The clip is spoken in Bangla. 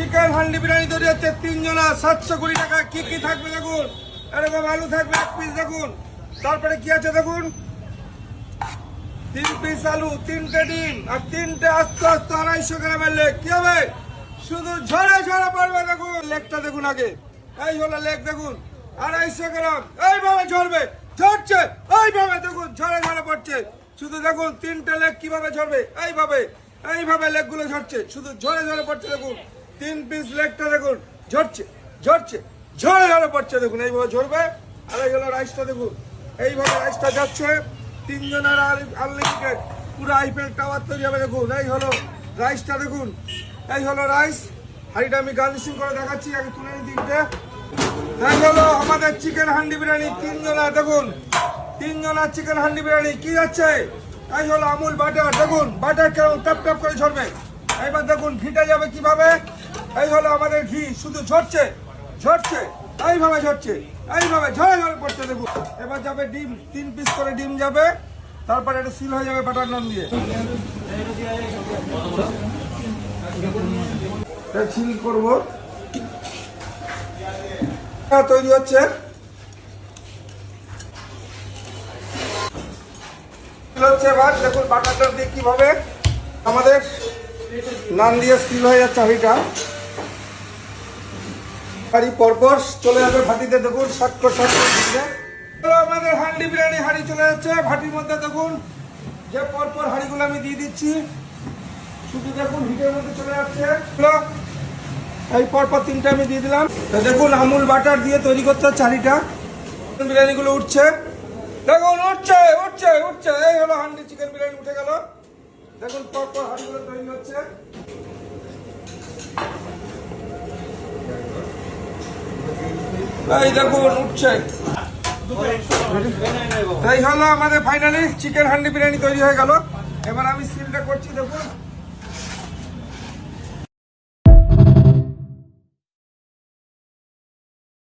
চিকেন হান্ডি বিরিয়ানি তৈরি হচ্ছে 3 জনা 720 টাকা। কি কি থাকবে দেখুন, এরকম আলু থাকবে 1 পিস দেখুন, তারপরে কি আছে দেখুন 3 পিস আলু, 3টে ডিম আর 3টে আস্ত 250 গ্রামের লেগ। কি হবে, শুধু ঝরে ঝরে পড়বে। দেখুন লেগটা দেখুন আগে, এই হলো লেগ দেখুন 250 গ্রাম, এইভাবে ঝরবে, ঝরছে এইভাবে দেখুন, ঝরে ঝরে পড়ছে। শুধু দেখুন 3টে লেগ কিভাবে ঝরবে, এইভাবে এইভাবে লেগ গুলো ঝরছে, শুধু ঝরে ঝরে পড়ছে। দেখুন 3 পিস লেগটা দেখুন ঝরছে ঝরছে, ঝরে ঝরে পড়ছে দেখুন, এইভাবে ঝরবে। আর এই হলো রাইসটা দেখুন, এইভাবে রাইসটা যাচ্ছে 3 জনের আনলিমিটেড, পুরো আইফেল টাওয়ার তৈরি হবে। দেখুন এই হলো রাইসটা দেখুন, এই হলো রাইস। হাঁড়িটা আমি গার্নিশিং করে দেখাচ্ছি, আগে তুলে নিই তিনটে। এই হলো আমাদের চিকেন হান্ডি বিরিয়ানি 3 জনা দেখুন, 3 জনার চিকেন হান্ডি বিরিয়ানি। কি যাচ্ছে, এই হলো আমুল বাটার, দেখুন বাটার কেমন টপ টপ করে ঝরবে। এবার দেখুন ঘিটা যাবে কিভাবে, এই হলো আমাদের ঘি, শুধু ঝরছে ঝরছে, এইভাবে ঝরছে, এইভাবে ঝরে ঝরে পড়ছে দেখুন। এবার যাবে ডিম, 3 পিস করে ডিম যাবে, তারপরে এটা সিল হয়ে যাবে বাটার নান দিয়ে। সিল করবো, তৈরি হচ্ছে। এবার দেখুন বাটারটা দিয়ে কিভাবে আমাদের নান দিয়ে সিল হয়ে যাচ্ছে হাঁড়িটা। হাঁড়ি পরপর চলে যাবে ভাটিতে, দেখুন শর্টকট আমাদের হান্ডি বিরিয়ানি হাঁড়ি চলে যাচ্ছে ভাটির মধ্যে। দেখুন যে পরপর হাঁড়িগুলো আমি দিয়ে দিচ্ছি, শুধু দেখুন হিটের মধ্যে চলে যাচ্ছে। এই পরপর 3টে আমি দিয়ে দিলাম। দেখুন আমুল বাটার দিয়ে তৈরি করতে হচ্ছে হাঁড়িটা। বিরিয়ানি গুলো উঠছে, দেখুন উঠছে উঠছে উঠছে, এই হলো হান্ডি চিকেন বিরিয়ানি উঠে গেল। দেখুন পরপর হাঁড়িগুলো তৈরি হচ্ছে। এই দেখুন উঠছে, এই হলো আমাদের ফাইনালি চিকেন হান্ডি বিরিয়ানি তৈরি হয়ে গেল। এবার আমি সিলটা করছি দেখুন।